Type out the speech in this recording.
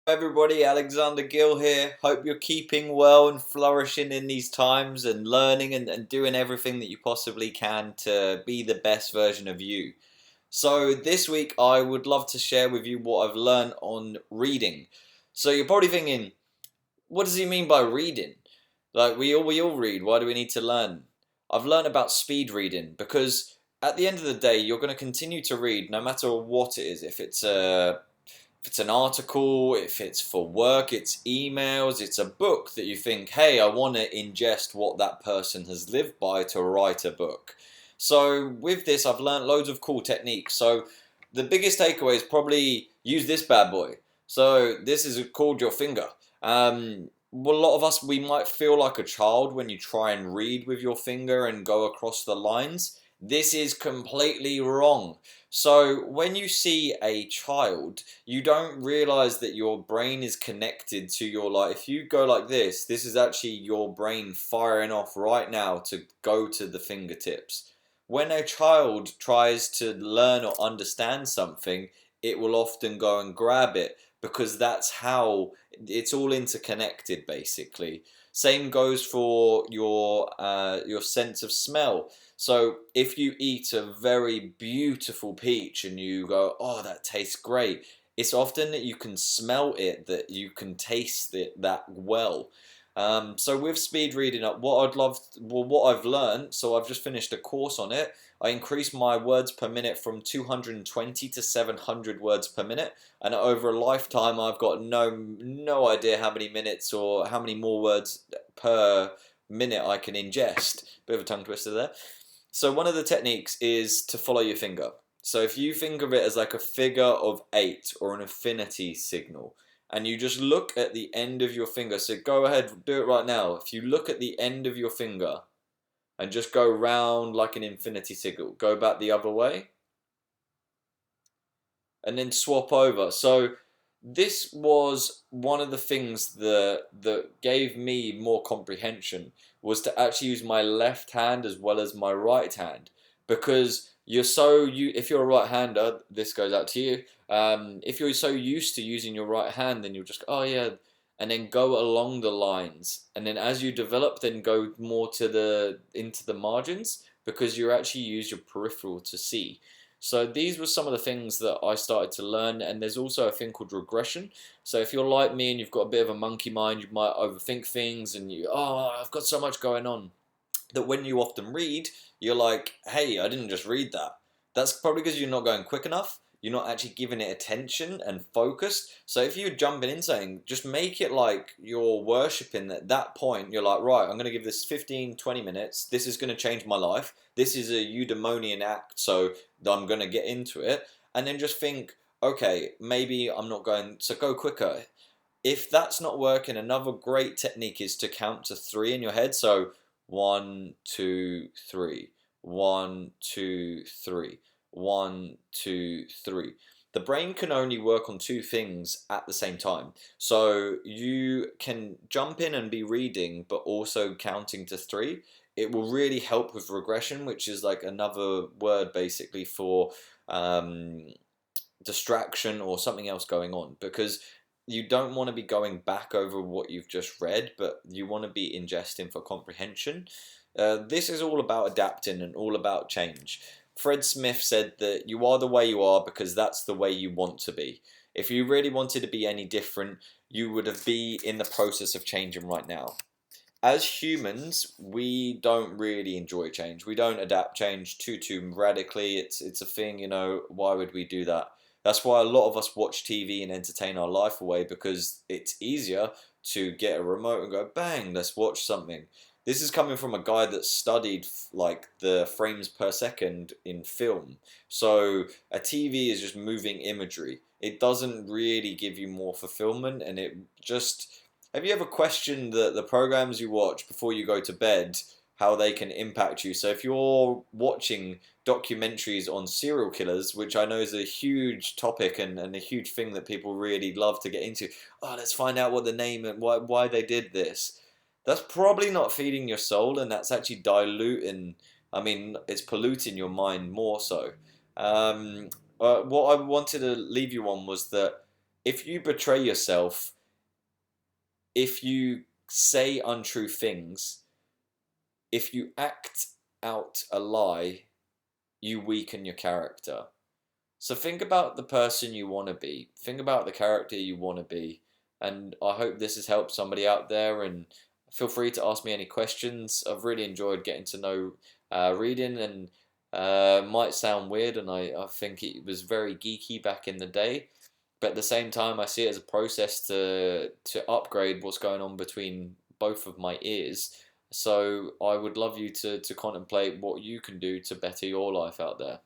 Everybody, Alexander Gill here. Hope you're keeping well and flourishing in these times and learning and doing everything that you possibly can to be the best version of you. So, this week I would love to share with you what I've learned on reading. So, you're probably thinking, what does he mean by reading? Like, we all read, why do we need to learn? I've learned about speed reading because at the end of the day, you're going to continue to read no matter what it is. If it's an article, if it's for work, it's emails, it's a book that you think, hey, I want to ingest what that person has lived by to write a book. So with this, I've learned loads of cool techniques. So the biggest takeaway is probably use this bad boy. So this is called your finger. Well, a lot of us, we might feel like a child when you try and read with your finger and go across the lines. This is completely wrong. So when you see a child, you don't realize that your brain is connected to your, like, if you go like this is actually your brain firing off right now to go to the fingertips. When a child tries to learn or understand something, it will often go and grab it because that's how it's all interconnected basically. Same goes for your sense of smell. So if you eat a very beautiful peach and you go, oh, that tastes great, it's often that you can smell it, that you can taste it that well. So with speed reading up, what I've learned, so I've just finished a course on it. I increased my words per minute from 220 to 700 words per minute, and over a lifetime, I've got no idea how many minutes or how many more words per minute I can ingest. Bit of a tongue twister there. So one of the techniques is to follow your finger. So if you think of it as like a figure of eight or an infinity signal, and you just look at the end of your finger. So go ahead, do it right now. If you look at the end of your finger and just go round like an infinity signal, go back the other way, and then swap over. So this was one of the things that gave me more comprehension, was to actually use my left hand as well as my right hand, because if you're a right hander, this goes out to you. If you're so used to using your right hand, then you'll just oh yeah, and then go along the lines, and then as you develop, then go more to the into the margins, because you actually use your peripheral to see. So these were some of the things that I started to learn, and there's also a thing called regression. So if you're like me and you've got a bit of a monkey mind, you might overthink things, and I've got so much going on, that when you often read, you're like, hey, I didn't just read that. That's probably because you're not going quick enough. You're not actually giving it attention and focus. So if you're jumping in saying, just make it like you're worshipping at that point. You're like, right, I'm going to give this 15, 20 minutes. This is going to change my life. This is a eudaimonian act, so I'm going to get into it. And then just think, okay, maybe I'm not going, so go quicker. If that's not working, another great technique is to count to three in your head. So 1, 2, 3, 1, 2, 3, 1, 2, 3. The brain can only work on two things at the same time. So you can jump in and be reading, but also counting to three. It will really help with regression, which is like another word basically for um, distraction or something else going on, because you don't want to be going back over what you've just read, but you want to be ingesting for comprehension. This is all about adapting and all about change. Fred Smith said that you are the way you are because that's the way you want to be. If you really wanted to be any different, you would have be in the process of changing right now. As humans, we don't really enjoy change. We don't adapt change too radically. It's a thing, why would we do that? That's why a lot of us watch TV and entertain our life away, because it's easier to get a remote and go, bang, let's watch something. This is coming from a guy that studied like the frames per second in film. So a TV is just moving imagery. It doesn't really give you more fulfillment, and it just have you ever questioned the programs you watch before you go to bed, how they can impact you? So if you're watching documentaries on serial killers, which I know is a huge topic and a huge thing that people really love to get into, oh, let's find out what the name and why they did this. That's probably not feeding your soul, and that's actually diluting. I mean, it's polluting your mind more so. What I wanted to leave you on was that if you betray yourself, if you say untrue things, if you act out a lie, you weaken your character. So think about the person you want to be. Think about the character you want to be. And I hope this has helped somebody out there. And feel free to ask me any questions. I've really enjoyed getting to know reading, and might sound weird, and I think it was very geeky back in the day. But at the same time, I see it as a process to upgrade what's going on between both of my ears. So I would love you to contemplate what you can do to better your life out there.